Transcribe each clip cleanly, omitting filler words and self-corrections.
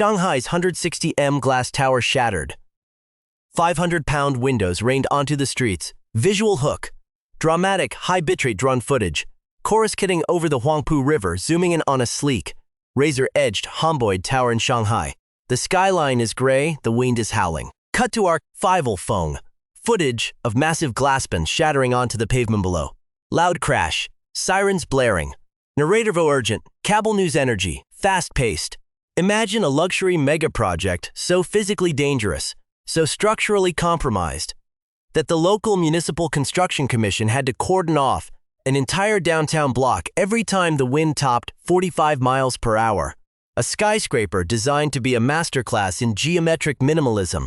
Shanghai's 160m glass tower shattered. 500-pound windows rained onto the streets. Visual hook. Dramatic, high-bitrate drone footage. Chorus kidding over the Huangpu River, zooming in on a sleek, razor-edged, rhomboid tower in Shanghai. The skyline is gray, the wind is howling. Cut to archival phone. Footage of massive glass bins shattering onto the pavement below. Loud crash. Sirens blaring. Narrator urgent. Cable news energy. Fast-paced. Imagine a luxury mega-project so physically dangerous, so structurally compromised, that the local municipal construction commission had to cordon off an entire downtown block every time the wind topped 45 miles per hour. A skyscraper designed to be a masterclass in geometric minimalism,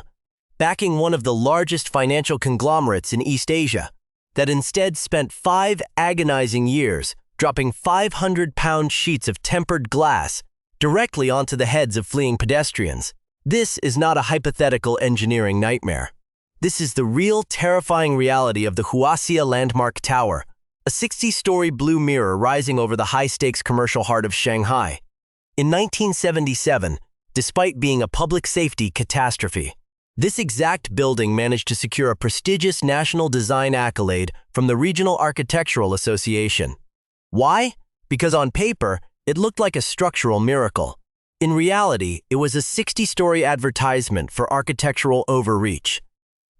backing one of the largest financial conglomerates in East Asia, that instead spent 5 agonizing years dropping 500-pound sheets of tempered glass directly onto the heads of fleeing pedestrians. This is not a hypothetical engineering nightmare. This is the real terrifying reality of the Huaxia Landmark Tower, a 60-story blue mirror rising over the high-stakes commercial heart of Shanghai. In 1977, despite being a public safety catastrophe, this exact building managed to secure a prestigious national design accolade from the Regional Architectural Association. Why? Because on paper, it looked like a structural miracle. In reality, it was a 60-story advertisement for architectural overreach.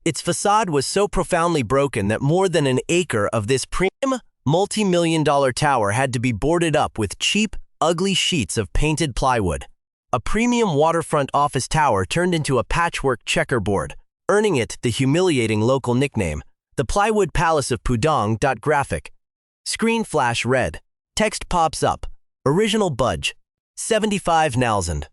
Its facade was so profoundly broken that more than an acre of this premium, multi-million-dollar tower had to be boarded up with cheap, ugly sheets of painted plywood. A premium waterfront office tower turned into a patchwork checkerboard, earning it the humiliating local nickname, the Plywood Palace of Pudong. Graphic. Screen flash red. Text pops up. Original budge. 75,000.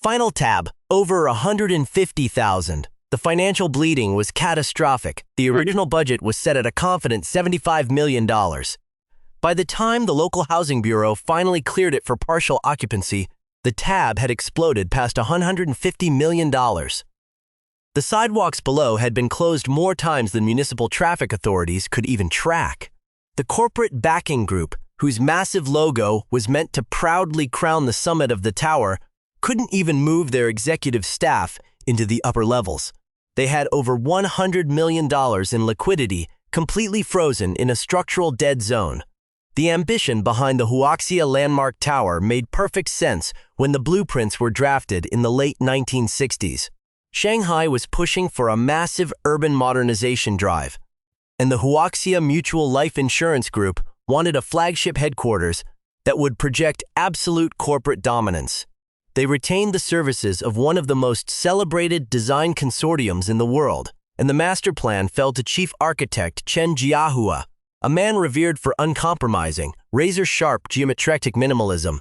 Final tab. Over 150,000. The financial bleeding was catastrophic. The original budget was set at a confident $75 million. By the time the local housing bureau finally cleared it for partial occupancy, the tab had exploded past $150 million. The sidewalks below had been closed more times than municipal traffic authorities could even track. The corporate backing group, whose massive logo was meant to proudly crown the summit of the tower, couldn't even move their executive staff into the upper levels. They had over $100 million in liquidity completely frozen in a structural dead zone. The ambition behind the Huaxia Landmark Tower made perfect sense when the blueprints were drafted in the late 1960s. Shanghai was pushing for a massive urban modernization drive, and the Huaxia Mutual Life Insurance Group wanted a flagship headquarters that would project absolute corporate dominance. They retained the services of one of the most celebrated design consortiums in the world, and the master plan fell to chief architect Chen Jiahua, a man revered for uncompromising, razor-sharp geometric minimalism.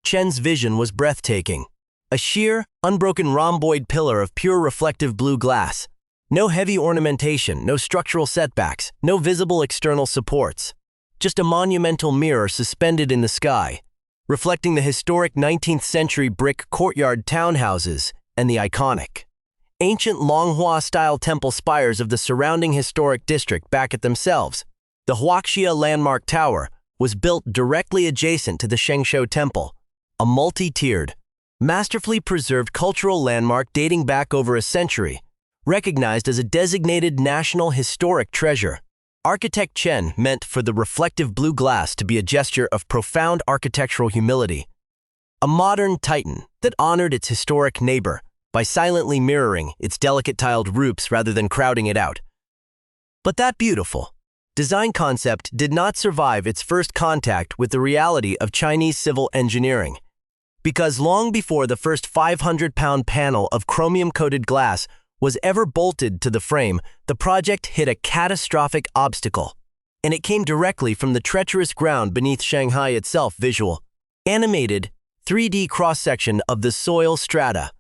Chen's vision was breathtaking. A sheer, unbroken rhomboid pillar of pure reflective blue glass. No heavy ornamentation, no structural setbacks, no visible external supports. Just a monumental mirror suspended in the sky, reflecting the historic 19th century brick courtyard townhouses and the iconic, ancient Longhua-style temple spires of the surrounding historic district back at themselves. The Huaxia Landmark Tower was built directly adjacent to the Shengshou Temple, a multi-tiered, masterfully preserved cultural landmark dating back over a century, recognized as a designated national historic treasure. Architect Chen meant for the reflective blue glass to be a gesture of profound architectural humility, a modern titan that honored its historic neighbor by silently mirroring its delicate tiled roofs rather than crowding it out. But that beautiful design concept did not survive its first contact with the reality of Chinese civil engineering, because long before the first 500-pound panel of chromium-coated glass was ever bolted to the frame, the project hit a catastrophic obstacle, and it came directly from the treacherous ground beneath Shanghai itself. Visual, animated, 3D cross-section of the soil strata.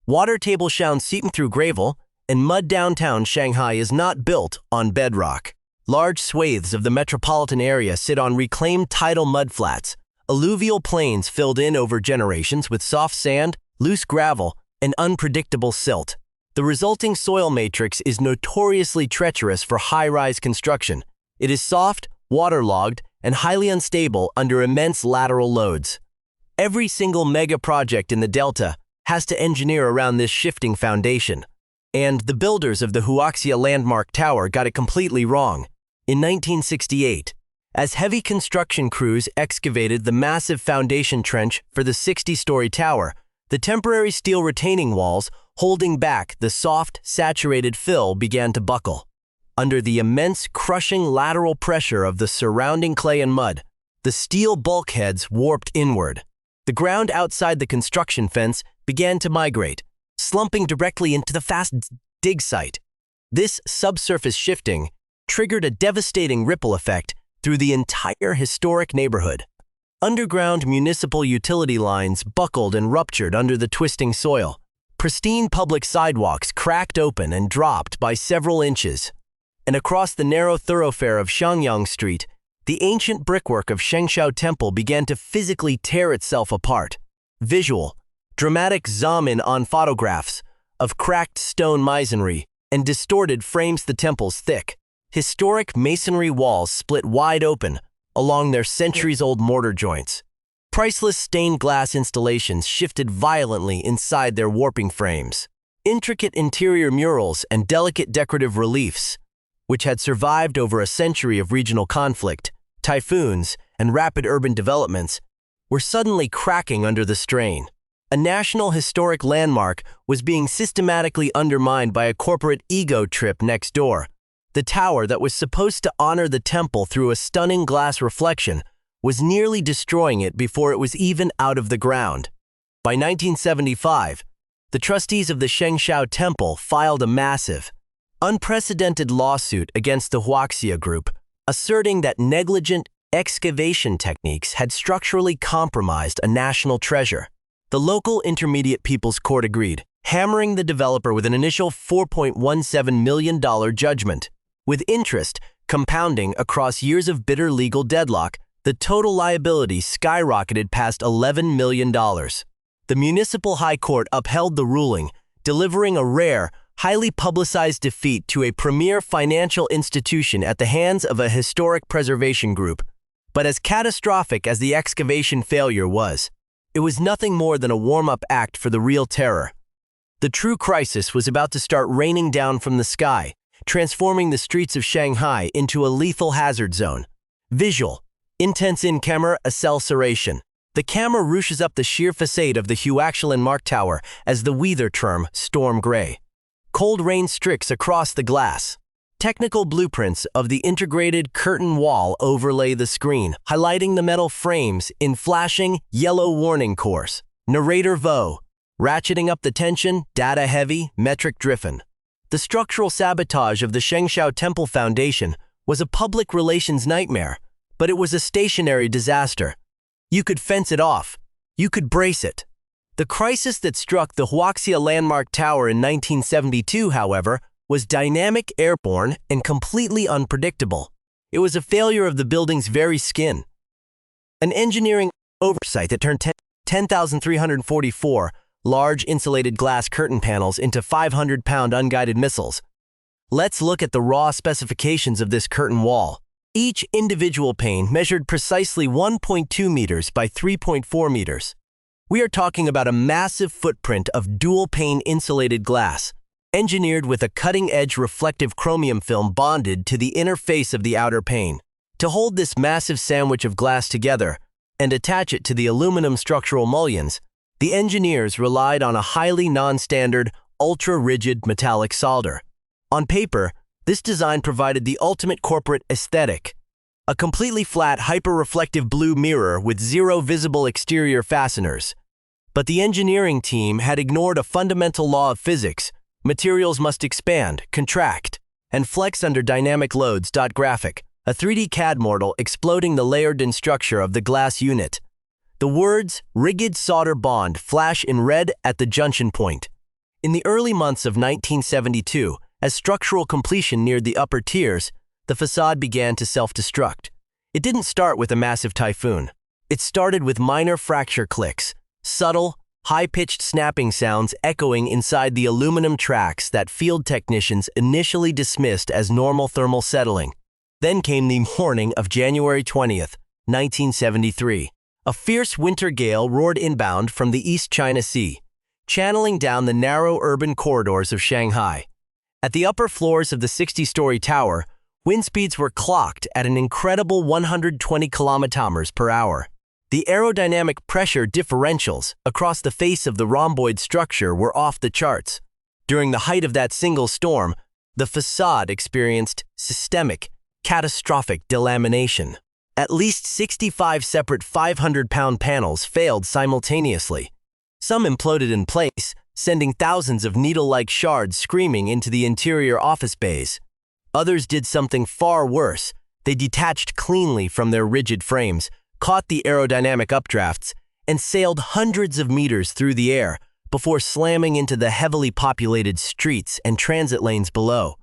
Water table shown seeping through gravel, and mud. Downtown Shanghai is not built on bedrock. Large swathes of the metropolitan area sit on reclaimed tidal mudflats, alluvial plains filled in over generations with soft sand, loose gravel, and unpredictable silt. The resulting soil matrix is notoriously treacherous for high-rise construction. It is soft, waterlogged, and highly unstable under immense lateral loads. Every single mega project in the Delta, has to engineer around this shifting foundation. And the builders of the Huaxia Landmark Tower got it completely wrong. In 1968, as heavy construction crews excavated the massive foundation trench for the 60-story tower, the temporary steel retaining walls holding back the soft, saturated fill began to buckle. Under the immense, crushing lateral pressure of the surrounding clay and mud, the steel bulkheads warped inward. The ground outside the construction fence began to migrate, slumping directly into the fast dig site. This subsurface shifting triggered a devastating ripple effect through the entire historic neighborhood. Underground municipal utility lines buckled and ruptured under the twisting soil. Pristine public sidewalks cracked open and dropped by several inches. And across the narrow thoroughfare of Shangyang Street, the ancient brickwork of Shanghai Temple began to physically tear itself apart. Visual, dramatic zoom-in on photographs of cracked stone masonry and distorted frames the temple's thick, historic masonry walls split wide open along their centuries-old mortar joints. Priceless stained glass installations shifted violently inside their warping frames. Intricate interior murals and delicate decorative reliefs, which had survived over a century of regional conflict, typhoons, and rapid urban developments, were suddenly cracking under the strain. A national historic landmark was being systematically undermined by a corporate ego trip next door. The tower that was supposed to honor the temple through a stunning glass reflection was nearly destroying it before it was even out of the ground. By 1975, the trustees of the Shanghai Temple filed a massive, unprecedented lawsuit against the Huaxia Group, asserting that negligent excavation techniques had structurally compromised a national treasure. The local Intermediate People's Court agreed, hammering the developer with an initial $4.17 million judgment. With interest compounding across years of bitter legal deadlock, the total liability skyrocketed past $11 million. The Municipal High Court upheld the ruling, delivering a rare, highly publicized defeat to a premier financial institution at the hands of a historic preservation group. But as catastrophic as the excavation failure was, it was nothing more than a warm-up act for the real terror. The true crisis was about to start raining down from the sky, transforming the streets of Shanghai into a lethal hazard zone. Visual, intense in-camera acceleration. The camera rushes up the sheer facade of the Huaxia Landmark Tower as the weather term storm gray. Cold rain streaks across the glass. Technical blueprints of the integrated curtain wall overlay the screen, highlighting the metal frames in flashing yellow warning course. Narrator Vo, ratcheting up the tension, data heavy, metric driven. The structural sabotage of the Shanghai Temple Foundation was a public relations nightmare, but it was a stationary disaster. You could fence it off. You could brace it. The crisis that struck the Huaxia Landmark Tower in 1972, however, was dynamic, airborne, and completely unpredictable. It was a failure of the building's very skin. An engineering oversight that turned 10,344 large insulated glass curtain panels into 500-pound unguided missiles. Let's look at the raw specifications of this curtain wall. Each individual pane measured precisely 1.2 meters by 3.4 meters. We are talking about a massive footprint of dual-pane insulated glass, engineered with a cutting-edge reflective chromium film bonded to the inner face of the outer pane. To hold this massive sandwich of glass together and attach it to the aluminum structural mullions, the engineers relied on a highly non-standard, ultra-rigid metallic solder. On paper, this design provided the ultimate corporate aesthetic, a completely flat, hyper-reflective blue mirror with zero visible exterior fasteners. But the engineering team had ignored a fundamental law of physics: materials must expand, contract, and flex under dynamic loads. Graphic, a 3D CAD model exploding the layered-in structure of the glass unit. The words "rigid solder bond" flash in red at the junction point. In the early months of 1972, as structural completion neared the upper tiers, the facade began to self-destruct. It didn't start with a massive typhoon. It started with minor fracture clicks, subtle, high-pitched snapping sounds echoing inside the aluminum tracks that field technicians initially dismissed as normal thermal settling. Then came the morning of January 20th, 1973. A fierce winter gale roared inbound from the East China Sea, channeling down the narrow urban corridors of Shanghai. At the upper floors of the 60-story tower, wind speeds were clocked at an incredible 120 kilometers per hour. The aerodynamic pressure differentials across the face of the rhomboid structure were off the charts. During the height of that single storm, the facade experienced systemic, catastrophic delamination. At least 65 separate 500-pound panels failed simultaneously. Some imploded in place, sending thousands of needle-like shards screaming into the interior office bays. Others did something far worse. They detached cleanly from their rigid frames, caught the aerodynamic updrafts, and sailed hundreds of meters through the air before slamming into the heavily populated streets and transit lanes below.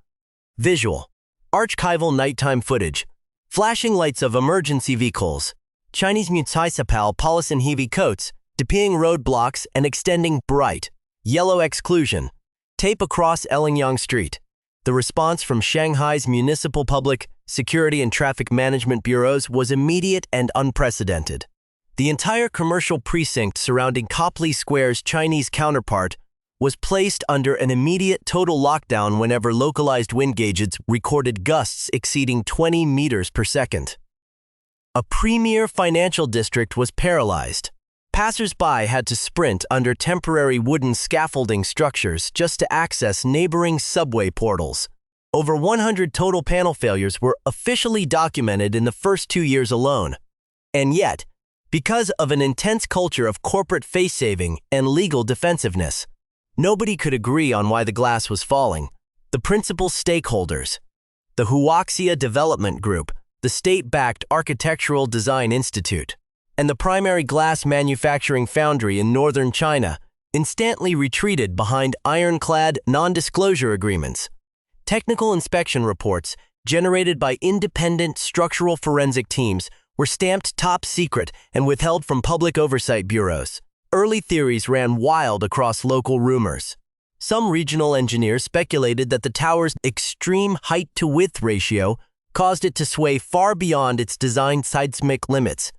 Visual: archival nighttime footage. Flashing lights of emergency vehicles. Chinese municipal police in heavy coats, deploying roadblocks and extending bright, yellow exclusion tape across Ellingyang Street. The response from Shanghai's municipal public, security and traffic management bureaus was immediate and unprecedented. The entire commercial precinct surrounding Copley Square's Chinese counterpart was placed under an immediate total lockdown whenever localized wind gauges recorded gusts exceeding 20 meters per second. A premier financial district was paralyzed. Passers-by had to sprint under temporary wooden scaffolding structures just to access neighboring subway portals. Over 100 total panel failures were officially documented in the first 2 years alone. And yet, because of an intense culture of corporate face-saving and legal defensiveness, nobody could agree on why the glass was falling. The principal stakeholders, the Huaxia Development Group, the state-backed Architectural Design Institute, and the primary glass manufacturing foundry in northern China, instantly retreated behind ironclad non-disclosure agreements. Technical inspection reports, generated by independent structural forensic teams, were stamped top secret and withheld from public oversight bureaus. Early theories ran wild across local rumors. Some regional engineers speculated that the tower's extreme height-to-width ratio caused it to sway far beyond its designed seismic limits,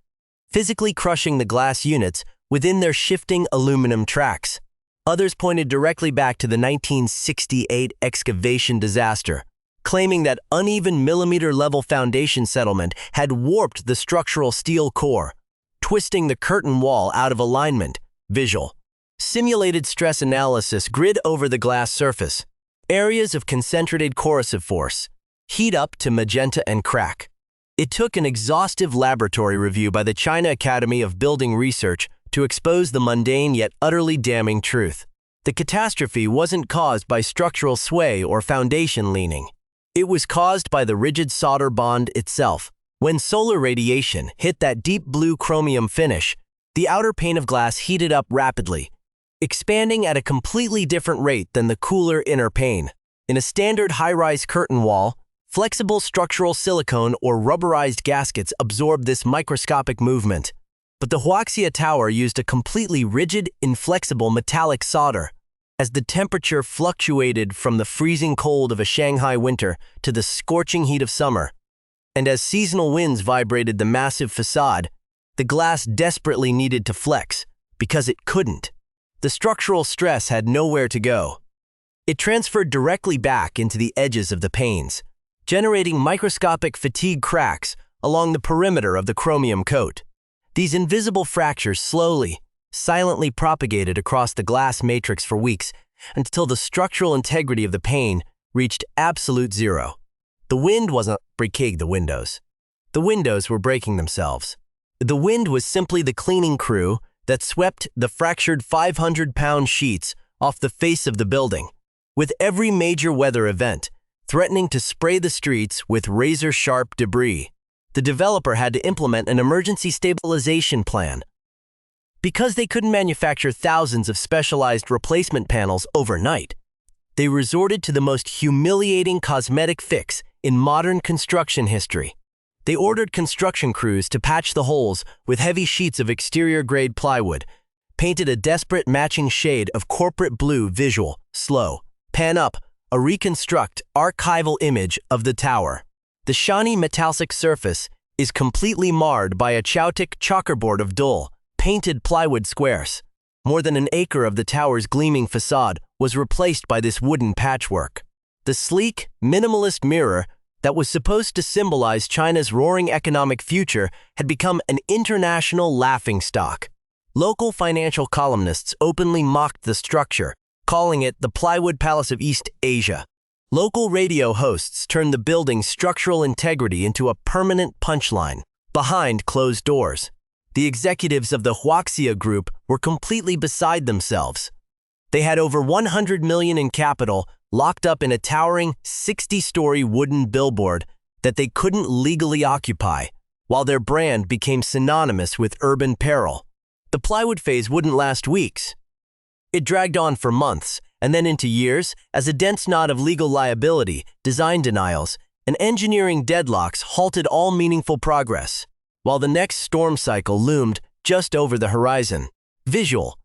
physically crushing the glass units within their shifting aluminum tracks. Others pointed directly back to the 1968 excavation disaster, claiming that uneven millimeter-level foundation settlement had warped the structural steel core, twisting the curtain wall out of alignment. Visual: simulated stress analysis grid over the glass surface. Areas of concentrated corrosive force. Heat up to magenta and crack. It took an exhaustive laboratory review by the China Academy of Building Research to expose the mundane yet utterly damning truth. The catastrophe wasn't caused by structural sway or foundation leaning. It was caused by the rigid solder bond itself. When solar radiation hit that deep blue chromium finish, the outer pane of glass heated up rapidly, expanding at a completely different rate than the cooler inner pane. In a standard high-rise curtain wall, flexible structural silicone or rubberized gaskets absorbed this microscopic movement. But the Huaxia Tower used a completely rigid, inflexible metallic solder. As the temperature fluctuated from the freezing cold of a Shanghai winter to the scorching heat of summer, and as seasonal winds vibrated the massive facade, the glass desperately needed to flex, because it couldn't. The structural stress had nowhere to go. It transferred directly back into the edges of the panes, generating microscopic fatigue cracks along the perimeter of the chromium coat. These invisible fractures slowly, silently propagated across the glass matrix for weeks until the structural integrity of the pane reached absolute zero. The wind wasn't breaking the windows. The windows were breaking themselves. The wind was simply the cleaning crew that swept the fractured 500-pound sheets off the face of the building, with every major weather event threatening to spray the streets with razor-sharp debris. The developer had to implement an emergency stabilization plan. Because they couldn't manufacture thousands of specialized replacement panels overnight, they resorted to the most humiliating cosmetic fix in modern construction history. They ordered construction crews to patch the holes with heavy sheets of exterior-grade plywood, painted a desperate matching shade of corporate blue. Visual: slow, pan up, a reconstruct archival image of the tower. The shiny metallic surface is completely marred by a chaotic checkerboard of dull, painted plywood squares. More than an acre of the tower's gleaming facade was replaced by this wooden patchwork. The sleek, minimalist mirror that was supposed to symbolize China's roaring economic future had become an international laughingstock. Local financial columnists openly mocked the structure, calling it the Plywood Palace of East Asia. Local radio hosts turned the building's structural integrity into a permanent punchline. Behind closed doors, the executives of the Huaxia Group were completely beside themselves. They had over $100 million in capital locked up in a towering 60-story wooden billboard that they couldn't legally occupy, while their brand became synonymous with urban peril. The plywood phase wouldn't last weeks. It dragged on for months, and then into years, as a dense knot of legal liability, design denials, and engineering deadlocks halted all meaningful progress, while the next storm cycle loomed just over the horizon. Visual.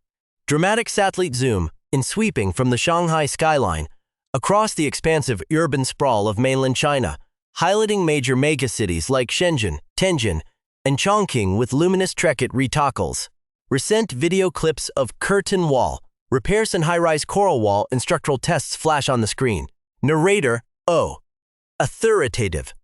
Dramatic satellite zoom in sweeping from the Shanghai skyline across the expansive urban sprawl of mainland China, highlighting major megacities like Shenzhen, Tianjin, and Chongqing with luminous trekket retocles. Recent video clips of curtain wall, repairs and high-rise coral wall and structural tests flash on the screen. Narrator, O. Authoritative.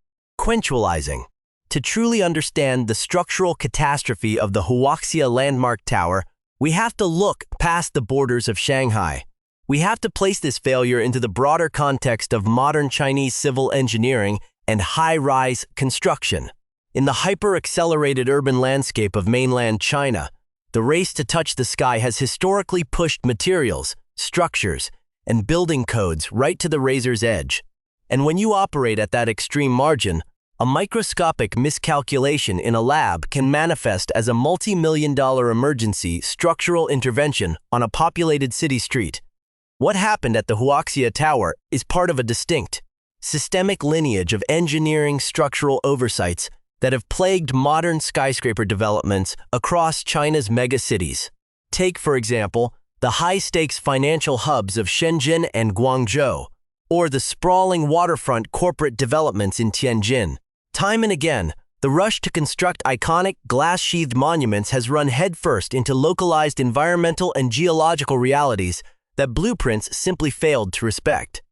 Quentualizing. To truly understand the structural catastrophe of the Huaxia Landmark Tower, we have to look past the borders of Shanghai. We have to place this failure into the broader context of modern Chinese civil engineering and high-rise construction. In the hyper-accelerated urban landscape of mainland China, the race to touch the sky has historically pushed materials, structures, and building codes right to the razor's edge. And when you operate at that extreme margin, a microscopic miscalculation in a lab can manifest as a multi-million-dollar emergency structural intervention on a populated city street. What happened at the Huaxia Tower is part of a distinct, systemic lineage of engineering structural oversights that have plagued modern skyscraper developments across China's megacities. Take, for example, the high-stakes financial hubs of Shenzhen and Guangzhou, or the sprawling waterfront corporate developments in Tianjin. Time and again, the rush to construct iconic glass-sheathed monuments has run headfirst into localized environmental and geological realities that blueprints simply failed to respect.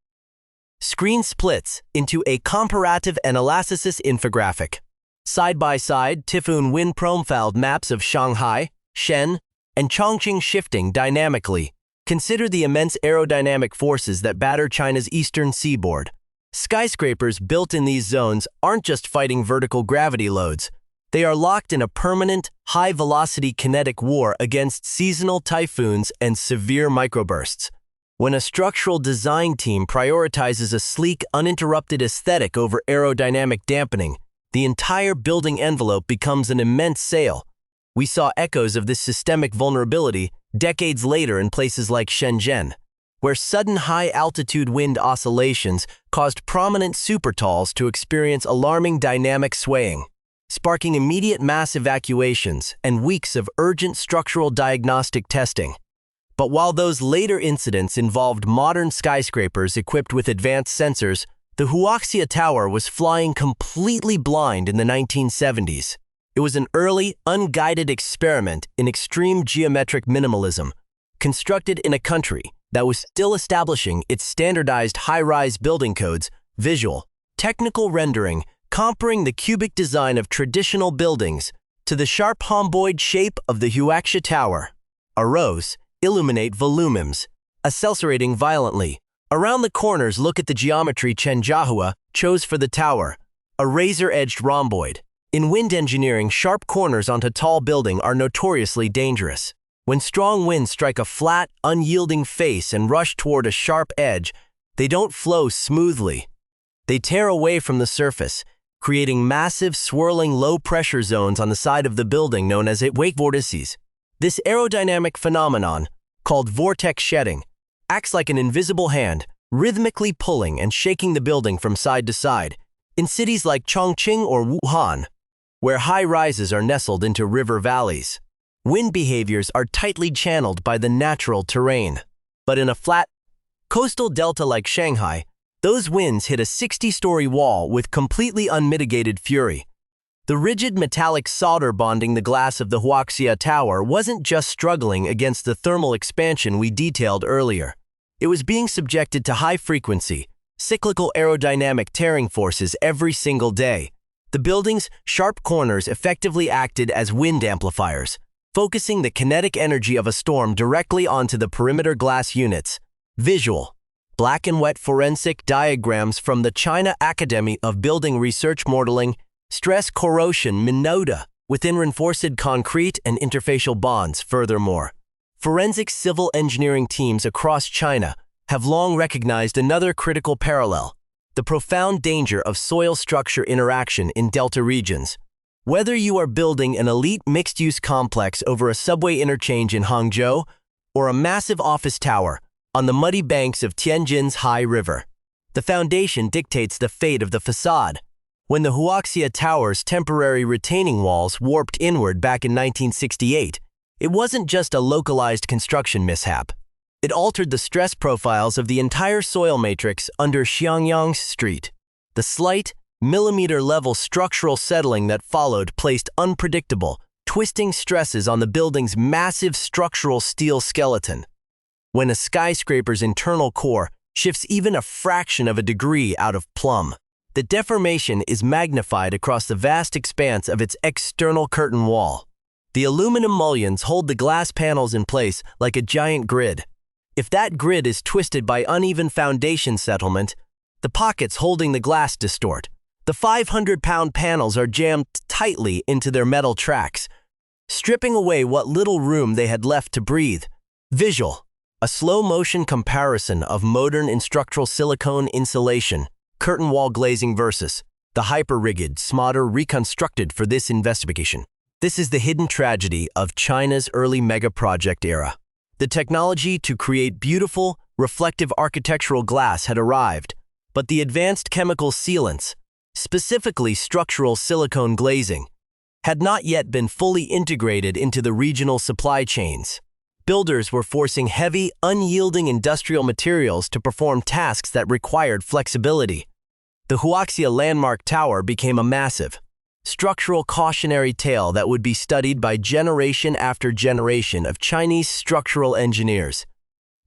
Screen splits into a comparative analysis infographic. Side by side, typhoon wind profiled maps of Shanghai, Shen, and Chongqing shifting dynamically. Consider the immense aerodynamic forces that batter China's eastern seaboard. Skyscrapers built in these zones aren't just fighting vertical gravity loads. They are locked in a permanent, high-velocity kinetic war against seasonal typhoons and severe microbursts. When a structural design team prioritizes a sleek, uninterrupted aesthetic over aerodynamic dampening, the entire building envelope becomes an immense sail. We saw echoes of this systemic vulnerability decades later in places like Shenzhen, where sudden high-altitude wind oscillations caused prominent supertalls to experience alarming dynamic swaying, sparking immediate mass evacuations and weeks of urgent structural diagnostic testing. But while those later incidents involved modern skyscrapers equipped with advanced sensors, the Huaxia Tower was flying completely blind in the 1970s. It was an early, unguided experiment in extreme geometric minimalism, constructed in a country that was still establishing its standardized high-rise building codes, visual, technical rendering, comparing the cubic design of traditional buildings to the sharp rhomboid shape of the Huaxia Tower. Arose, illuminate volumens, accelerating violently. Around the corners, look at the geometry Chen Jiahua chose for the tower, a razor-edged rhomboid. In wind engineering, sharp corners onto tall building are notoriously dangerous. When strong winds strike a flat, unyielding face and rush toward a sharp edge, they don't flow smoothly. They tear away from the surface, creating massive, swirling, low-pressure zones on the side of the building known as wake vortices. This aerodynamic phenomenon, called vortex shedding, acts like an invisible hand, rhythmically pulling and shaking the building from side to side. In cities like Chongqing or Wuhan, where high rises are nestled into river valleys, wind behaviors are tightly channeled by the natural terrain. But in a flat, coastal delta like Shanghai, those winds hit a 60-story wall with completely unmitigated fury. The rigid metallic solder bonding the glass of the Huaxia Tower wasn't just struggling against the thermal expansion we detailed earlier. It was being subjected to high-frequency, cyclical aerodynamic tearing forces every single day. The building's sharp corners effectively acted as wind amplifiers, focusing the kinetic energy of a storm directly onto the perimeter glass units. Visual. Black and white forensic diagrams from the China Academy of Building Research modeling stress corrosion minota within reinforced concrete and interfacial bonds. Furthermore, forensic civil engineering teams across China have long recognized another critical parallel: the profound danger of soil-structure interaction in delta regions. Whether you are building an elite mixed-use complex over a subway interchange in Hangzhou or a massive office tower on the muddy banks of Tianjin's Hai River, the foundation dictates the fate of the facade. When the Huaxia Tower's temporary retaining walls warped inward back in 1968, it wasn't just a localized construction mishap. It altered the stress profiles of the entire soil matrix under Xiangyang Street. The slight, millimeter-level structural settling that followed placed unpredictable, twisting stresses on the building's massive structural steel skeleton. When a skyscraper's internal core shifts even a fraction of a degree out of plumb, the deformation is magnified across the vast expanse of its external curtain wall. The aluminum mullions hold the glass panels in place like a giant grid. If that grid is twisted by uneven foundation settlement, the pockets holding the glass distort. The 500-pound panels are jammed tightly into their metal tracks, stripping away what little room they had left to breathe. Visual. A slow-motion comparison of modern structural silicone insulation, curtain wall glazing versus the hyper-rigid smotter reconstructed for this investigation. This is the hidden tragedy of China's early mega-project era. The technology to create beautiful, reflective architectural glass had arrived, but the advanced chemical sealants, specifically structural silicone glazing, had not yet been fully integrated into the regional supply chains. Builders were forcing heavy, unyielding industrial materials to perform tasks that required flexibility. The Huaxia Landmark Tower became a massive, structural cautionary tale that would be studied by generation after generation of Chinese structural engineers.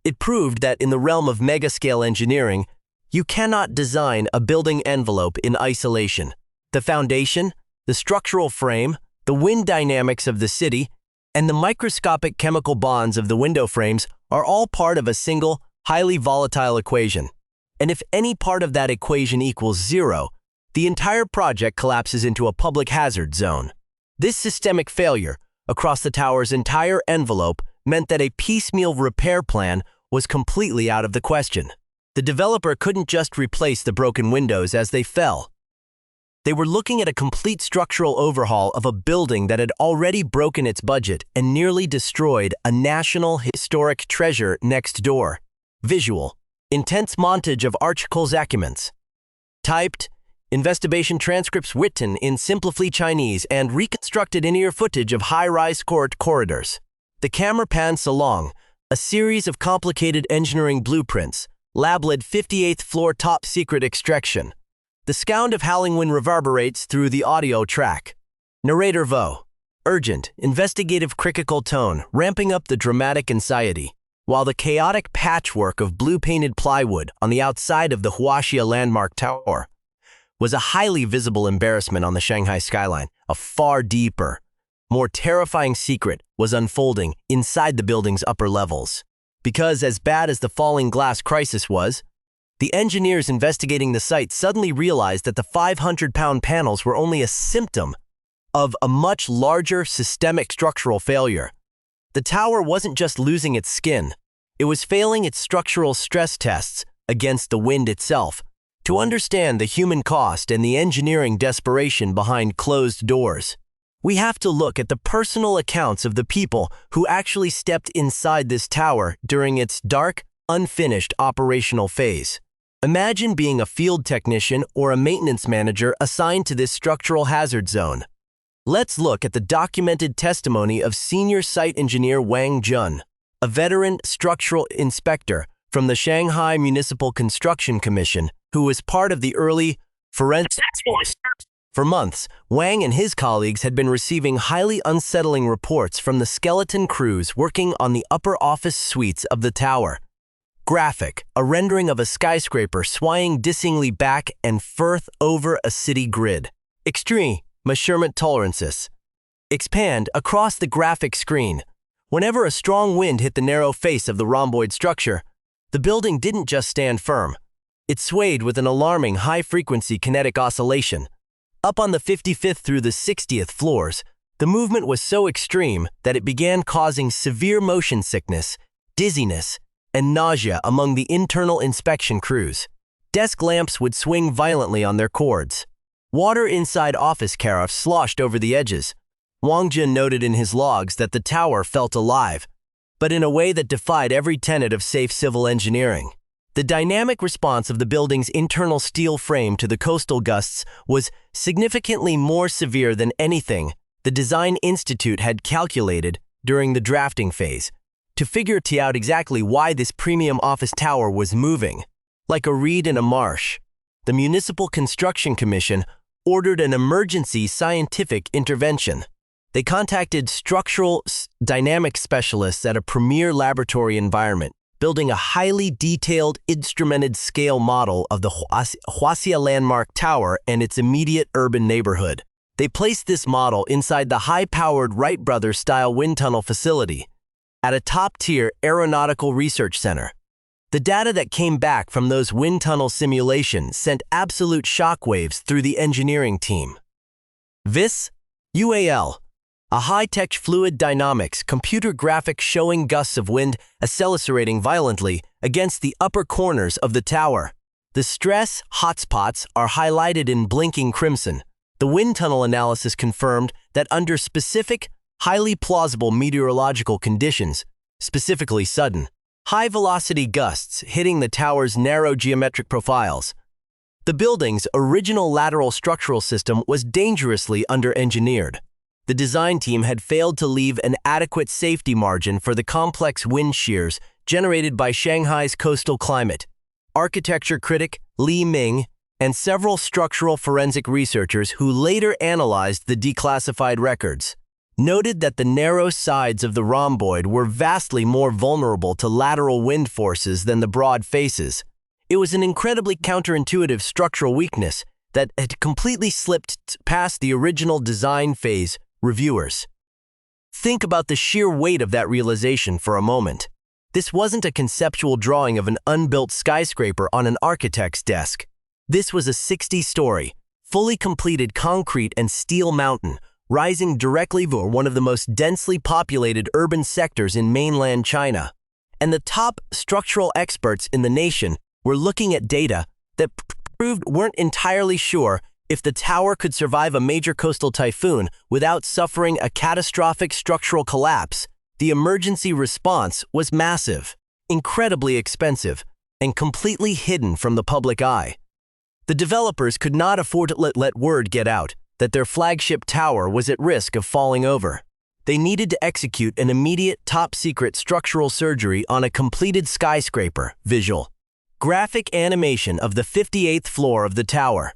It proved that in the realm of mega-scale engineering, you cannot design a building envelope in isolation. The foundation, the structural frame, the wind dynamics of the city, and the microscopic chemical bonds of the window frames are all part of a single, highly volatile equation. And if any part of that equation equals zero, the entire project collapses into a public hazard zone. This systemic failure across the tower's entire envelope meant that a piecemeal repair plan was completely out of the question. The developer couldn't just replace the broken windows as they fell. They were looking at a complete structural overhaul of a building that had already broken its budget and nearly destroyed a national historic treasure next door. Visual. Intense montage of articles documents. Typed. Investigation transcripts written in simplify Chinese and reconstructed in-ear footage of high-rise court corridors. The camera pans along, a series of complicated engineering blueprints, lab-led 58th floor top secret extraction. The sound of howling wind reverberates through the audio track. Narrator Vo. Urgent, investigative critical tone, ramping up the dramatic anxiety, while the chaotic patchwork of blue-painted plywood on the outside of the Huaxia Landmark Tower was a highly visible embarrassment on the Shanghai skyline. A far deeper, more terrifying secret was unfolding inside the building's upper levels. Because as bad as the falling glass crisis was, the engineers investigating the site suddenly realized that the 500-pound panels were only a symptom of a much larger systemic structural failure. The tower wasn't just losing its skin, it was failing its structural stress tests against the wind itself. To understand the human cost and the engineering desperation behind closed doors, we have to look at the personal accounts of the people who actually stepped inside this tower during its dark, unfinished operational phase. Imagine being a field technician or a maintenance manager assigned to this structural hazard zone. Let's look at the documented testimony of senior site engineer Wang Jun, a veteran structural inspector from the Shanghai Municipal Construction Commission, who was part of the early forensic For months, Wang and his colleagues had been receiving highly unsettling reports from the skeleton crews working on the upper office suites of the tower. Graphic, a rendering of a skyscraper swaying dissingly back and forth over a city grid. Extreme, measurement tolerances. Expand across the graphic screen. Whenever a strong wind hit the narrow face of the rhomboid structure, the building didn't just stand firm. It swayed with an alarming high-frequency kinetic oscillation. Up on the 55th through the 60th floors, the movement was so extreme that it began causing severe motion sickness, dizziness, and nausea among the internal inspection crews. Desk lamps would swing violently on their cords. Water inside office carafes sloshed over the edges. Wang Jun noted in his logs that the tower felt alive, but in a way that defied every tenet of safe civil engineering. The dynamic response of the building's internal steel frame to the coastal gusts was significantly more severe than anything the Design Institute had calculated during the drafting phase, to figure out exactly why this premium office tower was moving. Like a reed in a marsh, the Municipal Construction Commission ordered an emergency scientific intervention. They contacted structural dynamic specialists at a premier laboratory environment, building a highly detailed, instrumented scale model of the Huaxia Landmark Tower and its immediate urban neighborhood. They placed this model inside the high-powered Wright Brothers-style wind tunnel facility at a top-tier aeronautical research center. The data that came back from those wind tunnel simulations sent absolute shockwaves through the engineering team. VIS, UAL, a high-tech fluid dynamics computer graphic showing gusts of wind accelerating violently against the upper corners of the tower. The stress hotspots are highlighted in blinking crimson. The wind tunnel analysis confirmed that under specific, highly plausible meteorological conditions, specifically sudden, high-velocity gusts hitting the tower's narrow geometric profiles, the building's original lateral structural system was dangerously under-engineered. The design team had failed to leave an adequate safety margin for the complex wind shears generated by Shanghai's coastal climate. Architecture critic Li Ming and several structural forensic researchers who later analyzed the declassified records noted that the narrow sides of the rhomboid were vastly more vulnerable to lateral wind forces than the broad faces. It was an incredibly counterintuitive structural weakness that had completely slipped past the original design phase reviewers. Think about the sheer weight of that realization for a moment. This wasn't a conceptual drawing of an unbuilt skyscraper on an architect's desk. This was a 60-story, fully completed concrete and steel mountain rising directly over one of the most densely populated urban sectors in mainland China. And the top structural experts in the nation were looking at data that proved weren't entirely sure if the tower could survive a major coastal typhoon without suffering a catastrophic structural collapse. The emergency response was massive, incredibly expensive, and completely hidden from the public eye. The developers could not afford to let word get out that their flagship tower was at risk of falling over. They needed to execute an immediate top-secret structural surgery on a completed skyscraper visual. Graphic animation of the 58th floor of the tower.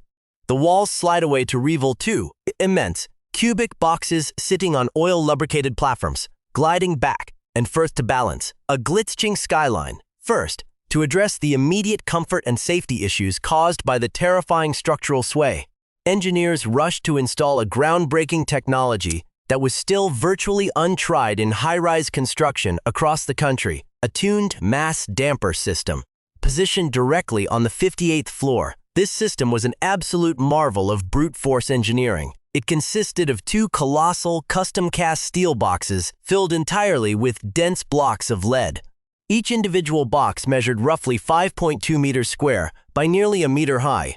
The walls slide away to reveal two immense, cubic boxes sitting on oil-lubricated platforms, gliding back and forth to balance a glitzing skyline. First, to address the immediate comfort and safety issues caused by the terrifying structural sway, engineers rushed to install a groundbreaking technology that was still virtually untried in high-rise construction across the country, a tuned mass damper system. Positioned directly on the 58th floor, this system was an absolute marvel of brute force engineering. It consisted of two colossal, custom-cast steel boxes filled entirely with dense blocks of lead. Each individual box measured roughly 5.2 meters square by nearly a meter high.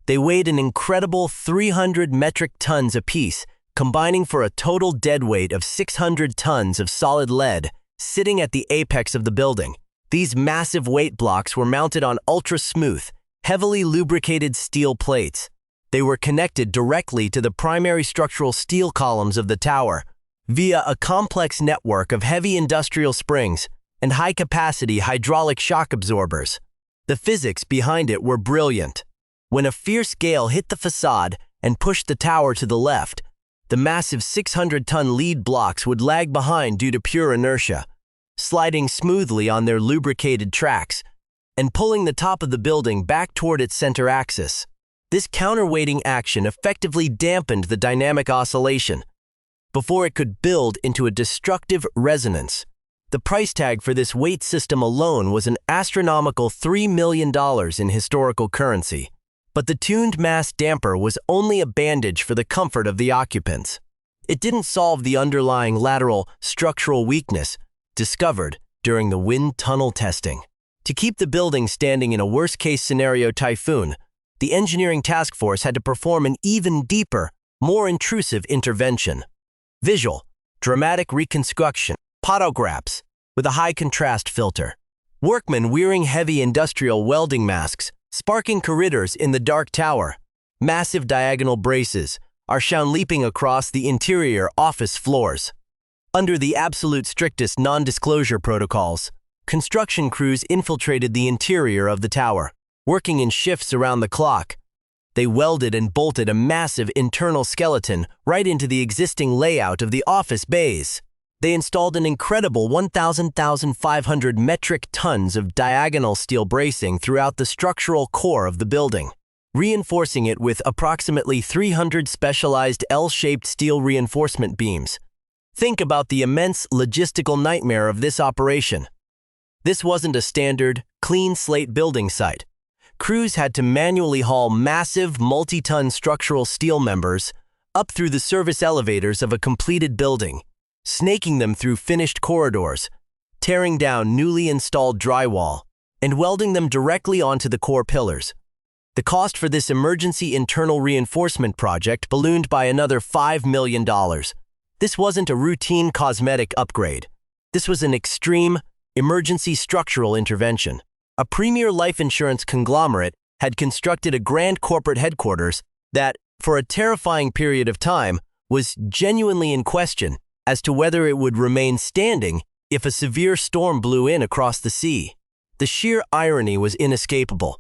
They weighed an incredible 300 metric tons apiece, combining for a total dead weight of 600 tons of solid lead sitting at the apex of the building. These massive weight blocks were mounted on ultra-smooth, heavily lubricated steel plates. They were connected directly to the primary structural steel columns of the tower via a complex network of heavy industrial springs and high-capacity hydraulic shock absorbers. The physics behind it were brilliant. When a fierce gale hit the facade, and pushed the tower to the left, the massive 600-ton lead blocks would lag behind due to pure inertia, sliding smoothly on their lubricated tracks and pulling the top of the building back toward its center axis. This counterweighting action effectively dampened the dynamic oscillation before it could build into a destructive resonance. The price tag for this weight system alone was an astronomical $3 million in historical currency. But the tuned mass damper was only a bandage for the comfort of the occupants. It didn't solve the underlying lateral structural weakness discovered during the wind tunnel testing. To keep the building standing in a worst-case scenario typhoon, the engineering task force had to perform an even deeper, more intrusive intervention. Visual, dramatic reconstruction, photographs with a high-contrast filter. Workmen wearing heavy industrial welding masks, sparking corridors in the dark tower. Massive diagonal braces are shown leaping across the interior office floors. Under the absolute strictest non-disclosure protocols, construction crews infiltrated the interior of the tower, working in shifts around the clock. They welded and bolted a massive internal skeleton right into the existing layout of the office bays. They installed an incredible 1,500 metric tons of diagonal steel bracing throughout the structural core of the building, reinforcing it with approximately 300 specialized L-shaped steel reinforcement beams. Think about the immense logistical nightmare of this operation. This wasn't a standard, clean slate building site. Crews had to manually haul massive, multi-ton structural steel members up through the service elevators of a completed building, snaking them through finished corridors, tearing down newly installed drywall, and welding them directly onto the core pillars. The cost for this emergency internal reinforcement project ballooned by another $5 million. This wasn't a routine cosmetic upgrade. This was an extreme, emergency structural intervention. A premier life insurance conglomerate had constructed a grand corporate headquarters that, for a terrifying period of time, was genuinely in question as to whether it would remain standing if a severe storm blew in across the sea. The sheer irony was inescapable.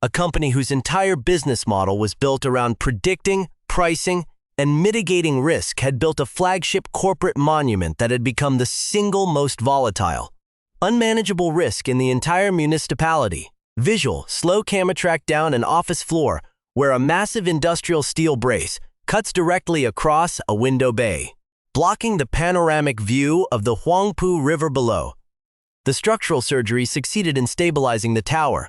A company whose entire business model was built around predicting, pricing, and mitigating risk had built a flagship corporate monument that had become the single most volatile, unmanageable risk in the entire municipality. Visual, slow camera track down an office floor where a massive industrial steel brace cuts directly across a window bay, blocking the panoramic view of the Huangpu River below. The structural surgery succeeded in stabilizing the tower,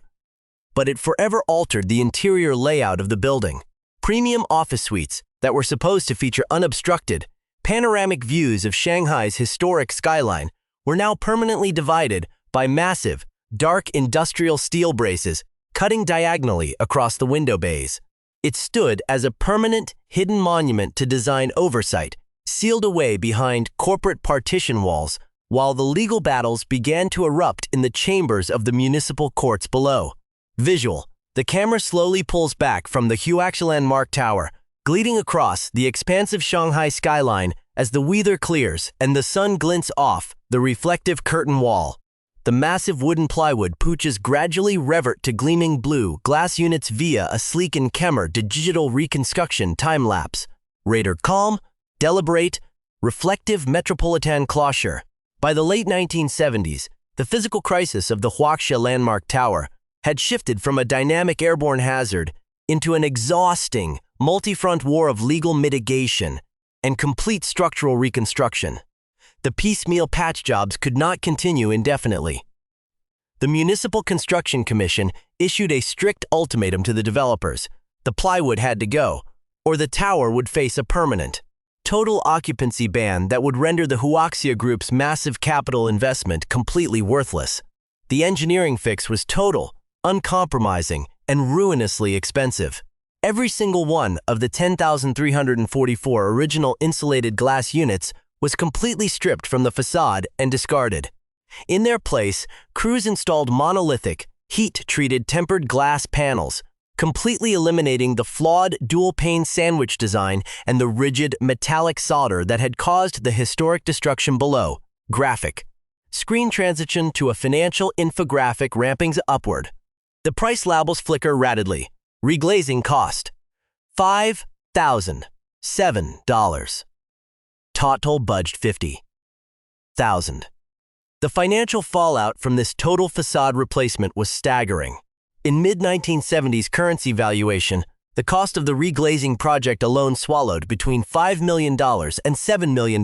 but it forever altered the interior layout of the building. Premium office suites that were supposed to feature unobstructed, panoramic views of Shanghai's historic skyline were now permanently divided by massive, dark industrial steel braces cutting diagonally across the window bays. It stood as a permanent, hidden monument to design oversight, sealed away behind corporate partition walls, while the legal battles began to erupt in the chambers of the municipal courts below. Visual, the camera slowly pulls back from the Huaxilan Mark Tower, gleaming across the expansive Shanghai skyline as the weather clears and the sun glints off the reflective curtain wall. The massive wooden plywood pooches gradually revert to gleaming blue glass units via a sleek and camera digital reconstruction time-lapse. Radar calm, deliberate, reflective metropolitan closure. By the late 1970s, the physical crisis of the Huaxia Landmark Tower had shifted from a dynamic airborne hazard into an exhausting, multi-front war of legal mitigation and complete structural reconstruction. The piecemeal patch jobs could not continue indefinitely. The Municipal Construction Commission issued a strict ultimatum to the developers. The plywood had to go, or the tower would face a permanent, total occupancy ban that would render the Huaxia Group's massive capital investment completely worthless. The engineering fix was total, uncompromising, and ruinously expensive. Every single one of the 10,344 original insulated glass units was completely stripped from the facade and discarded. In their place, crews installed monolithic, heat-treated tempered glass panels, completely eliminating the flawed dual-pane sandwich design and the rigid metallic solder that had caused the historic destruction below. Graphic. Screen transition to a financial infographic ramping upward. The price labels flicker rapidly. Reglazing cost $5,000. $7. Total budget $50,000. The financial fallout from this total facade replacement was staggering. In mid-1970s currency valuation, the cost of the reglazing project alone swallowed between $5 million and $7 million.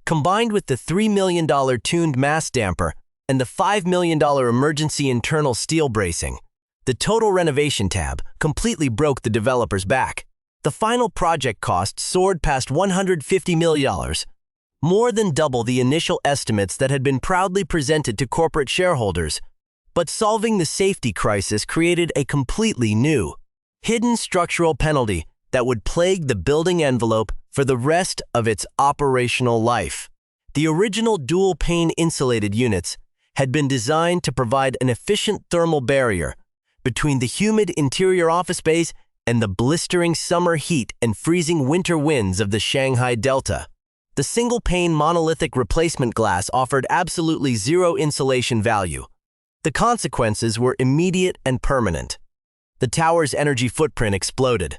Combined with the $3 million tuned mass damper and the $5 million emergency internal steel bracing, the total renovation tab completely broke the developer's back. The final project cost soared past $150 million, more than double the initial estimates that had been proudly presented to corporate shareholders. But solving the safety crisis created a completely new, hidden structural penalty that would plague the building envelope for the rest of its operational life. The original dual-pane insulated units had been designed to provide an efficient thermal barrier between the humid interior office bays and the blistering summer heat and freezing winter winds of the Shanghai Delta. The single-pane monolithic replacement glass offered absolutely zero insulation value. The consequences were immediate and permanent. The tower's energy footprint exploded.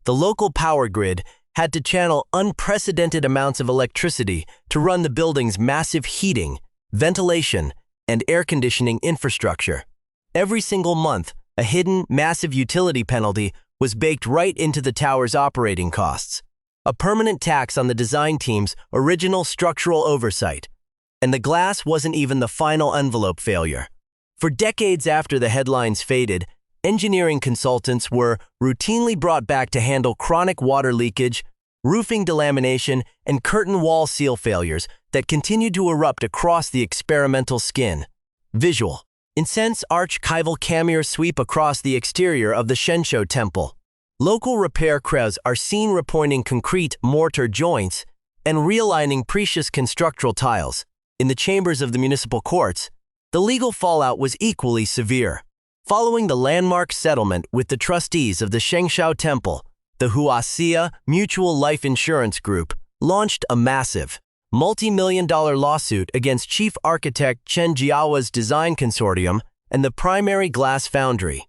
The local power grid had to channel unprecedented amounts of electricity to run the building's massive heating, ventilation, and air conditioning infrastructure. Every single month, a hidden, massive utility penalty was baked right into the tower's operating costs, a permanent tax on the design team's original structural oversight. And the glass wasn't even the final envelope failure. For decades after the headlines faded, engineering consultants were routinely brought back to handle chronic water leakage, roofing delamination, and curtain wall seal failures that continued to erupt across the experimental skin. Visual. Incense archival camera sweep across the exterior of the Shanghai temple. Local repair crews are seen repointing concrete mortar joints and realigning precious constructural tiles. In the chambers of the municipal courts, the legal fallout was equally severe. Following the landmark settlement with the trustees of the Shanghai Temple, the Huaxia Mutual Life Insurance Group launched a massive, multi-million-dollar lawsuit against chief architect Chen Jiao's design consortium and the primary glass foundry.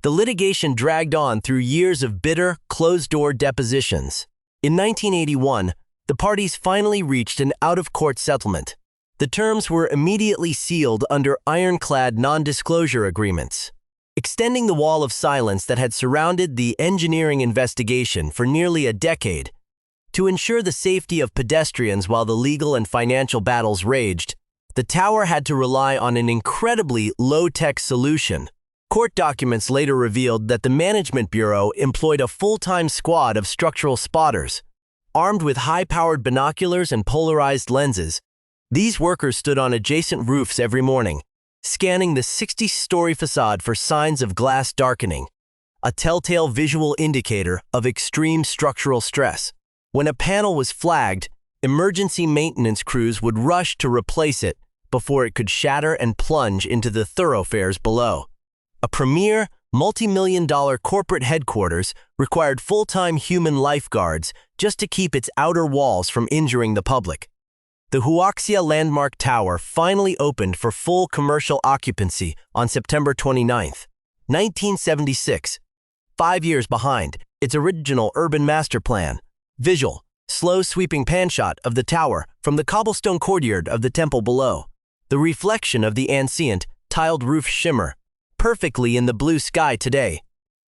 The litigation dragged on through years of bitter, closed-door depositions. In 1981, the parties finally reached an out-of-court settlement. The terms were immediately sealed under ironclad non-disclosure agreements, extending the wall of silence that had surrounded the engineering investigation for nearly a decade. To ensure the safety of pedestrians while the legal and financial battles raged, the tower had to rely on an incredibly low-tech solution. Court documents later revealed that the Management Bureau employed a full-time squad of structural spotters. Armed with high-powered binoculars and polarized lenses, these workers stood on adjacent roofs every morning, scanning the 60-story facade for signs of glass darkening, a telltale visual indicator of extreme structural stress. When a panel was flagged, emergency maintenance crews would rush to replace it before it could shatter and plunge into the thoroughfares below. A premier, multi-million-dollar corporate headquarters required full-time human lifeguards just to keep its outer walls from injuring the public. The Huaxia Landmark Tower finally opened for full commercial occupancy on September 29, 1976, 5 years behind its original urban master plan. Visual, slow sweeping pan shot of the tower from the cobblestone courtyard of the temple below. The reflection of the ancient, tiled roof shimmer perfectly in the blue sky today.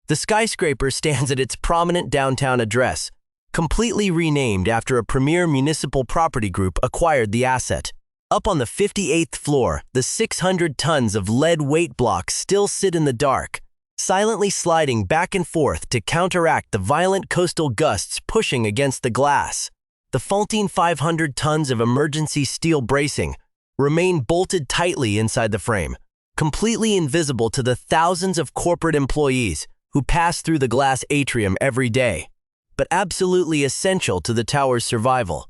The skyscraper stands at its prominent downtown address, completely renamed after a premier municipal property group acquired the asset. Up on the 58th floor, the 600 tons of lead weight blocks still sit in the dark, silently sliding back and forth to counteract the violent coastal gusts pushing against the glass. The faulting 500 tons of emergency steel bracing remain bolted tightly inside the frame, completely invisible to the thousands of corporate employees who pass through the glass atrium every day, but absolutely essential to the tower's survival.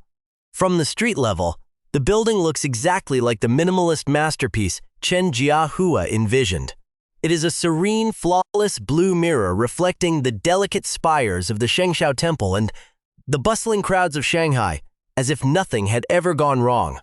From the street level, the building looks exactly like the minimalist masterpiece Chen Jiahua envisioned. It is a serene, flawless blue mirror reflecting the delicate spires of the Shanghai Temple and the bustling crowds of Shanghai, as if nothing had ever gone wrong.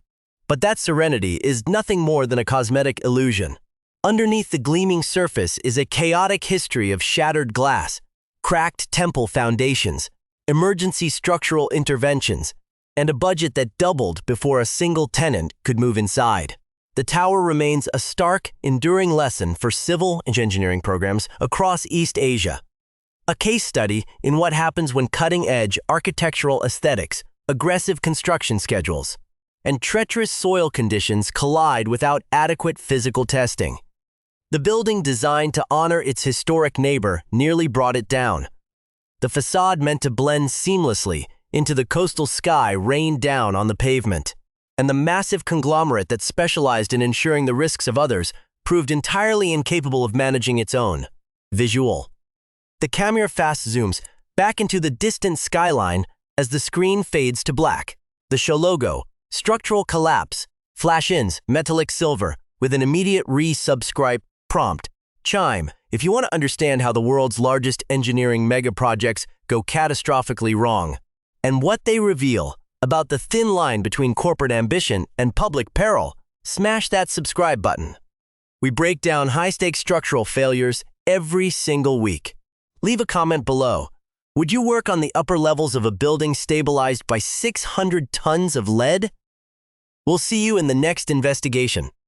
But that serenity is nothing more than a cosmetic illusion. Underneath the gleaming surface is a chaotic history of shattered glass, cracked temple foundations, emergency structural interventions, and a budget that doubled before a single tenant could move inside. The tower remains a stark, enduring lesson for civil and engineering programs across East Asia. A case study in what happens when cutting-edge architectural aesthetics, aggressive construction schedules, and treacherous soil conditions collide without adequate physical testing. The building designed to honor its historic neighbor nearly brought it down. The facade meant to blend seamlessly into the coastal sky rained down on the pavement, and the massive conglomerate that specialized in ensuring the risks of others proved entirely incapable of managing its own. Visual. The camera fast zooms back into the distant skyline as the screen fades to black. The show logo, structural collapse, flash-ins, metallic silver, with an immediate resubscribe prompt. Chime, if you want to understand how the world's largest engineering mega-projects go catastrophically wrong, and what they reveal about the thin line between corporate ambition and public peril, smash that subscribe button. We break down high-stakes structural failures every single week. Leave a comment below. Would you work on the upper levels of a building stabilized by 600 tons of lead? We'll see you in the next investigation.